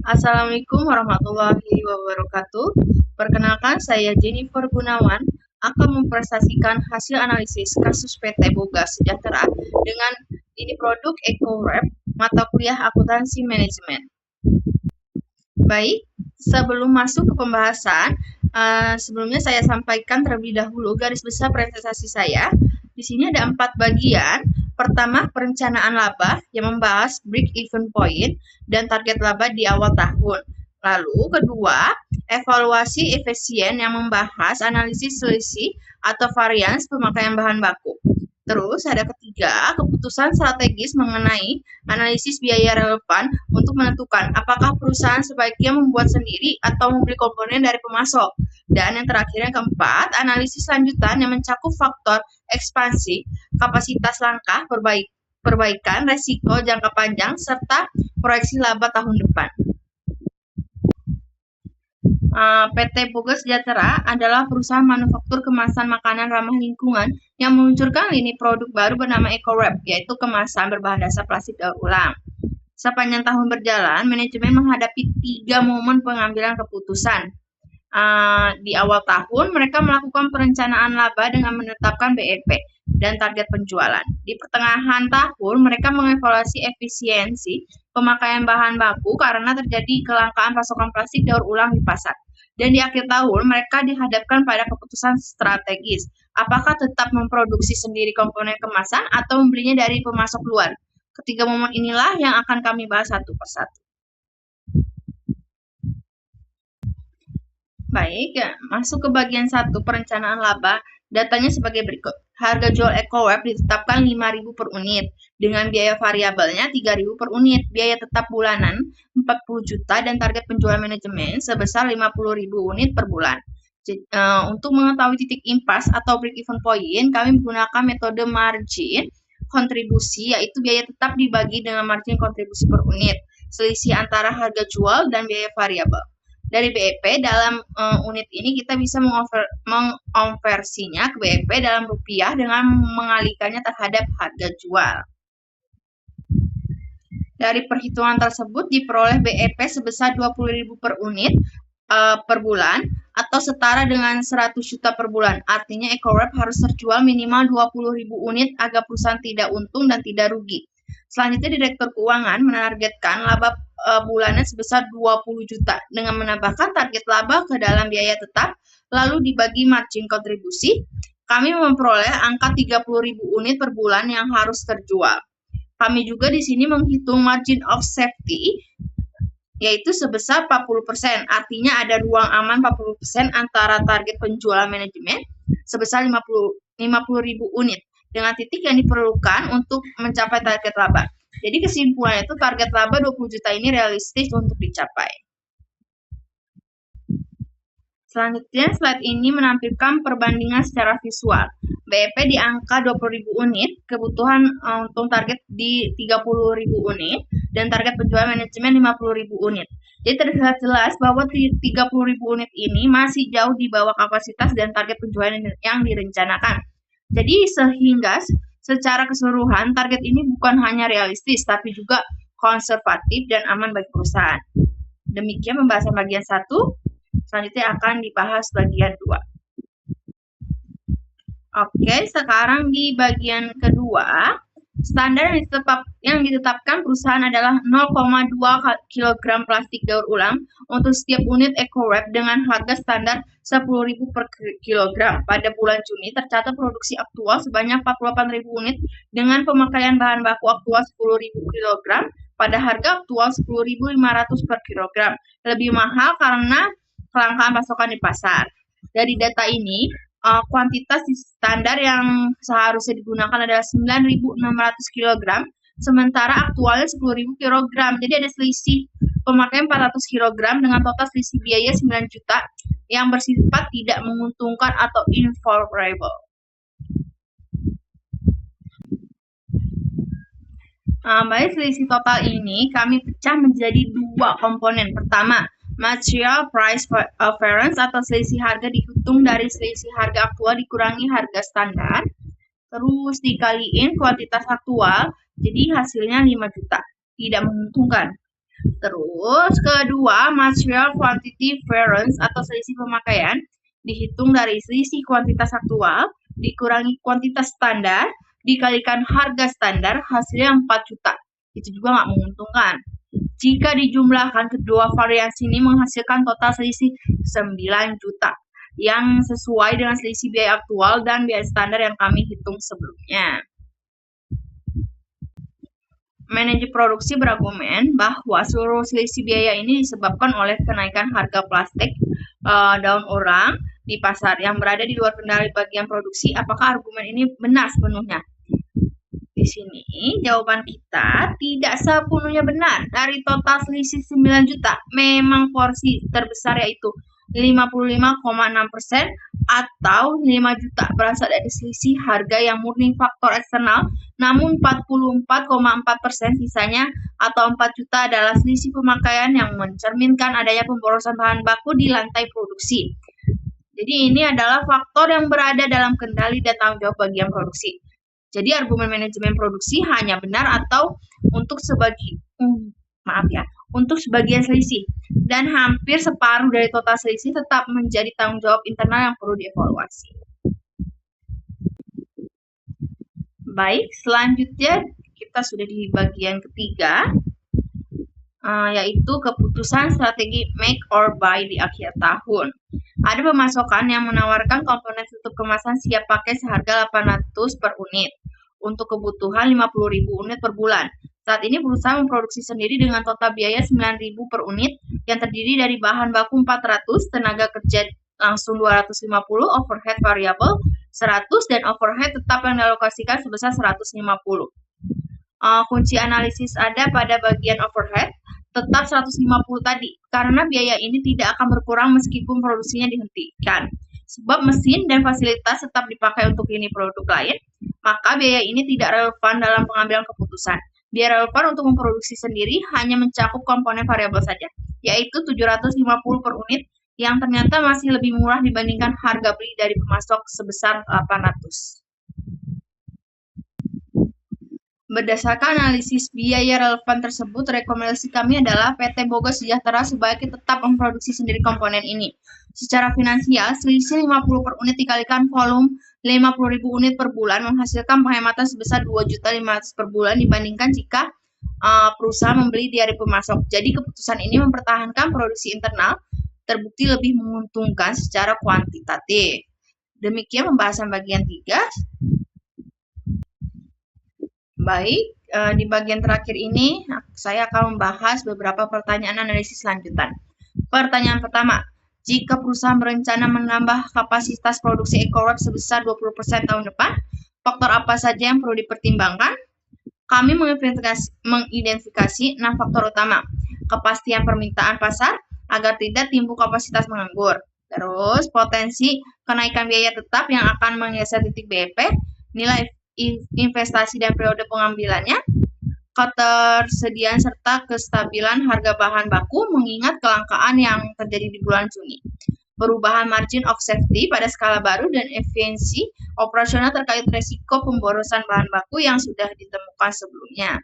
Assalamualaikum warahmatullahi wabarakatuh. Perkenalkan, saya Jennifer Gunawan akan mempresentasikan hasil analisis kasus PT Boga Sejahtera dengan ini produk EcoWrap mata kuliah akuntansi manajemen. Baik, sebelum masuk ke pembahasan, sebelumnya saya sampaikan terlebih dahulu garis besar presentasi saya. Di sini ada 4 bagian. Pertama, perencanaan laba yang membahas break even point dan target laba di awal tahun. Lalu kedua, evaluasi efisien yang membahas analisis selisih atau varians pemakaian bahan baku. Terus ada ketiga, keputusan strategis mengenai analisis biaya relevan untuk menentukan apakah perusahaan sebaiknya membuat sendiri atau membeli komponen dari pemasok. Dan yang terakhir, yang keempat, analisis lanjutan yang mencakup faktor ekspansi, kapasitas langkah, perbaikan, resiko jangka panjang, serta proyeksi laba tahun depan. PT Boga Sejahtera adalah perusahaan manufaktur kemasan makanan ramah lingkungan yang meluncurkan lini produk baru bernama EcoWrap, yaitu kemasan berbahan dasar plastik daur ulang. Sepanjang tahun berjalan, manajemen menghadapi 3 momen pengambilan keputusan. Di awal tahun, mereka melakukan perencanaan laba dengan menetapkan BEP dan target penjualan. Di pertengahan tahun, mereka mengevaluasi efisiensi pemakaian bahan baku karena terjadi kelangkaan pasokan plastik daur ulang di pasar. Dan di akhir tahun, mereka dihadapkan pada keputusan strategis. Apakah tetap memproduksi sendiri komponen kemasan atau membelinya dari pemasok luar? Ketiga momen inilah yang akan kami bahas satu persatu. Baik, masuk ke bagian 1, perencanaan laba. Datanya sebagai berikut. Harga jual EcoWrap ditetapkan 5.000 per unit, dengan biaya variabelnya 3.000 per unit, biaya tetap bulanan 40 juta, dan target penjualan manajemen sebesar 50.000 unit per bulan. Untuk mengetahui titik impas atau break even point, kami menggunakan metode margin kontribusi, yaitu biaya tetap dibagi dengan margin kontribusi per unit, selisih antara harga jual dan biaya variabel. Dari BEP dalam unit ini kita bisa mengonversinya ke BEP dalam rupiah dengan mengalihkannya terhadap harga jual. Dari perhitungan tersebut diperoleh BEP sebesar 20.000 per unit per bulan atau setara dengan 100 juta per bulan. Artinya EcoWrap harus terjual minimal 20.000 unit agar perusahaan tidak untung dan tidak rugi. Selanjutnya, Direktur Keuangan menargetkan laba bulanan sebesar 20 juta dengan menambahkan target laba ke dalam biaya tetap, lalu dibagi margin kontribusi. Kami memperoleh angka 30.000 unit per bulan yang harus terjual. Kami juga di sini menghitung margin of safety, yaitu sebesar 40%. Artinya ada ruang aman 40% antara target penjualan manajemen sebesar 50.000 unit dengan titik yang diperlukan untuk mencapai target laba. Jadi kesimpulannya itu target laba 20 juta ini realistis untuk dicapai. Selanjutnya, slide ini menampilkan perbandingan secara visual. BEP di angka 20.000 unit, kebutuhan untung target di 30.000 unit, dan target penjualan manajemen 50.000 unit. Jadi terlihat jelas bahwa 30.000 unit ini masih jauh di bawah kapasitas dan target penjualan yang direncanakan. Jadi sehingga secara keseluruhan target ini bukan hanya realistis, tapi juga konservatif dan aman bagi perusahaan. Demikian pembahasan bagian 1. Selanjutnya akan dibahas bagian 2. Oke, sekarang di bagian kedua, standar yang ditetapkan perusahaan adalah 0,2 kg plastik daur ulang untuk setiap unit EcoWrap dengan harga standar 10.000 per kilogram. Pada bulan Juni tercatat produksi aktual sebanyak 48.000 unit dengan pemakaian bahan baku aktual 10.000 kg pada harga aktual 10.500 per kilogram. Lebih mahal karena kelangkaan pasokan di pasar. Dari data ini, kuantitas standar yang seharusnya digunakan adalah 9.600 kg, sementara aktualnya 10.000 kg. Jadi ada selisih pemakaian 400 kg dengan total selisih biaya 9 juta yang bersifat tidak menguntungkan atau unfavorable. Baik, selisih total ini kami pecah menjadi 2 komponen. Pertama, material price variance atau selisih harga dihitung dari selisih harga aktual dikurangi harga standar, terus dikaliin kuantitas aktual, jadi hasilnya 5 juta, tidak menguntungkan. Terus kedua, material quantity variance atau selisih pemakaian dihitung dari selisih kuantitas aktual dikurangi kuantitas standar dikalikan harga standar, hasilnya 4 juta. Itu juga nggak menguntungkan. Jika dijumlahkan kedua variasi ini menghasilkan total selisih 9 juta yang sesuai dengan selisih biaya aktual dan biaya standar yang kami hitung sebelumnya. Manajer produksi berargumen bahwa seluruh selisih biaya ini disebabkan oleh kenaikan harga plastik daun orang di pasar yang berada di luar kendali bagian produksi. Apakah argumen ini benar sepenuhnya? Di sini jawaban kita tidak sepenuhnya benar. Dari total selisih 9 juta, memang porsi terbesar yaitu 55,6% atau 5 juta berasal dari selisih harga yang murni faktor eksternal, namun 44,4% sisanya atau 4 juta adalah selisih pemakaian yang mencerminkan adanya pemborosan bahan baku di lantai produksi. Jadi ini adalah faktor yang berada dalam kendali dan tanggung jawab bagian produksi. Jadi argumen manajemen produksi hanya benar atau untuk sebagian selisih, dan hampir separuh dari total selisih tetap menjadi tanggung jawab internal yang perlu dievaluasi. Baik, selanjutnya kita sudah di bagian ketiga, yaitu keputusan strategi make or buy di akhir tahun. Ada pemasokan yang menawarkan komponen tutup kemasan siap pakai seharga 800 per unit untuk kebutuhan 50.000 unit per bulan. Saat ini berusaha memproduksi sendiri dengan total biaya 9.000 per unit yang terdiri dari bahan baku 400, tenaga kerja langsung 250, overhead variabel 100, dan overhead tetap yang dialokasikan sebesar 150. Kunci analisis ada pada bagian overhead, tetap 150 tadi, karena biaya ini tidak akan berkurang meskipun produksinya dihentikan. Sebab mesin dan fasilitas tetap dipakai untuk lini produk lain, maka biaya ini tidak relevan dalam pengambilan keputusan. Biaya relevan untuk memproduksi sendiri hanya mencakup komponen variabel saja, yaitu 750 per unit, yang ternyata masih lebih murah dibandingkan harga beli dari pemasok sebesar 800. Berdasarkan analisis biaya relevan tersebut, rekomendasi kami adalah PT Boga Sejahtera sebaiknya tetap memproduksi sendiri komponen ini. Secara finansial, selisih 50 per unit dikalikan volume 50.000 unit per bulan menghasilkan penghematan sebesar 2.500.000 per bulan dibandingkan jika perusahaan membeli dari pemasok. Jadi keputusan ini mempertahankan produksi internal terbukti lebih menguntungkan secara kuantitatif. Demikian pembahasan bagian 3. Baik, di bagian terakhir ini saya akan membahas beberapa pertanyaan analisis lanjutan. Pertanyaan pertama, jika perusahaan berencana menambah kapasitas produksi EcoWrap sebesar 20% tahun depan, faktor apa saja yang perlu dipertimbangkan? Kami mengidentifikasi 6 faktor utama. Kepastian permintaan pasar agar tidak timbul kapasitas menganggur. Terus, potensi kenaikan biaya tetap yang akan menggeser titik BEP, nilai investasi dan periode pengambilannya, ketersediaan serta kestabilan harga bahan baku mengingat kelangkaan yang terjadi di bulan Juni, perubahan margin of safety pada skala baru, dan efisiensi operasional terkait resiko pemborosan bahan baku yang sudah ditemukan sebelumnya.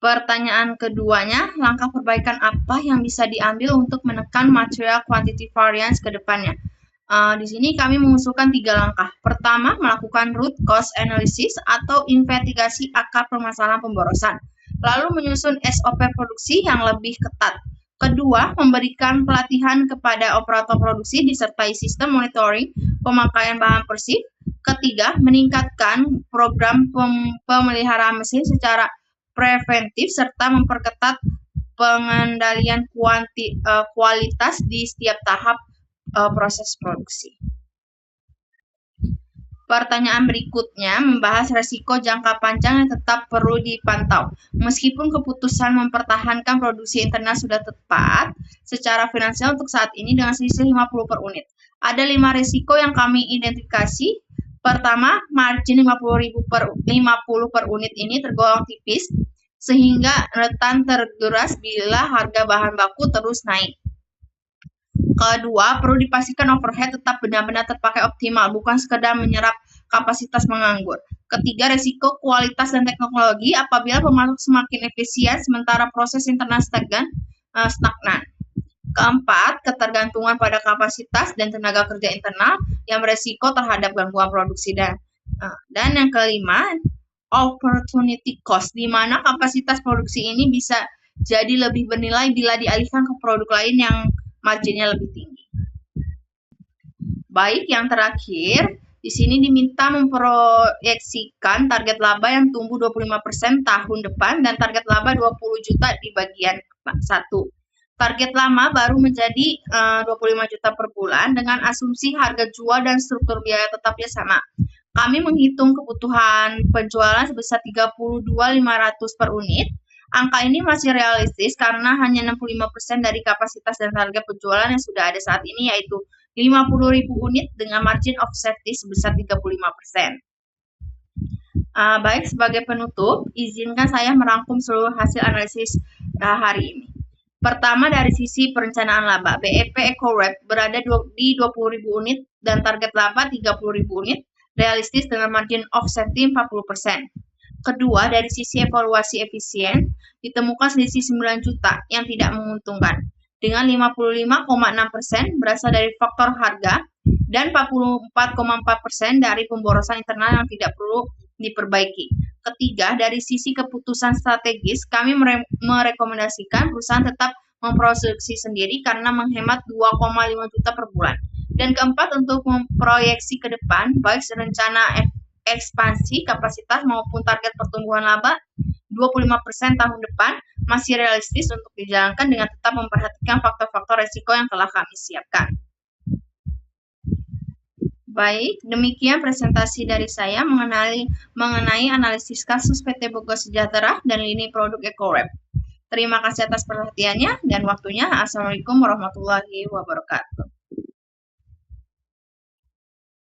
Pertanyaan keduanya, langkah perbaikan apa yang bisa diambil untuk menekan material quantity variance ke depannya? Di sini kami mengusulkan 3 langkah. Pertama, melakukan root cause analysis atau investigasi akar permasalahan pemborosan. Lalu menyusun SOP produksi yang lebih ketat. Kedua, memberikan pelatihan kepada operator produksi disertai sistem monitoring pemakaian bahan persif. Ketiga, meningkatkan program pemeliharaan mesin secara preventif serta memperketat pengendalian kualitas di setiap tahap proses produksi. Pertanyaan berikutnya membahas resiko jangka panjang yang tetap perlu dipantau. Meskipun keputusan mempertahankan produksi internal sudah tepat secara finansial untuk saat ini dengan selisih 50 per unit. Ada 5 risiko yang kami identifikasi. Pertama, margin 50 per unit ini tergolong tipis sehingga rentan tergerus bila harga bahan baku terus naik. Kedua, perlu dipastikan overhead tetap benar-benar terpakai optimal, bukan sekedar menyerap kapasitas menganggur. Ketiga, resiko kualitas dan teknologi apabila pemasok semakin efisien sementara proses internal stagnan. Keempat, ketergantungan pada kapasitas dan tenaga kerja internal yang beresiko terhadap gangguan produksi dan yang kelima, opportunity cost, di mana kapasitas produksi ini bisa jadi lebih bernilai bila dialihkan ke produk lain yang marginnya lebih tinggi. Baik, yang terakhir, di sini diminta memproyeksikan target laba yang tumbuh 25% tahun depan dan target laba 20 juta di bagian 1. Target lama baru menjadi 25 juta per bulan dengan asumsi harga jual dan struktur biaya tetapnya sama. Kami menghitung kebutuhan penjualan sebesar 32.500 per unit. Angka ini masih realistis karena hanya 65% dari kapasitas dan harga penjualan yang sudah ada saat ini, yaitu 50.000 unit dengan margin of safety sebesar 35%. Baik, sebagai penutup, izinkan saya merangkum seluruh hasil analisis hari ini. Pertama, dari sisi perencanaan laba, BEP EcoWrap berada di 20.000 unit dan target laba 30.000 unit, realistis dengan margin of safety 40%. Kedua, dari sisi evaluasi efisien, ditemukan selisih 9 juta yang tidak menguntungkan, dengan 55,6% berasal dari faktor harga dan 44,4% dari pemborosan internal yang tidak perlu diperbaiki. Ketiga, dari sisi keputusan strategis, kami merekomendasikan perusahaan tetap memproduksi sendiri karena menghemat 2,5 juta per bulan. Dan keempat, untuk memproyeksi ke depan, baik rencana ekspansi kapasitas maupun target pertumbuhan laba 25% tahun depan masih realistis untuk dijalankan dengan tetap memperhatikan faktor-faktor resiko yang telah kami siapkan. Baik, demikian presentasi dari saya mengenai analisis kasus PT Boga Sejahtera dan lini produk EcoWrap. Terima kasih atas perhatiannya dan waktunya. Assalamualaikum warahmatullahi wabarakatuh.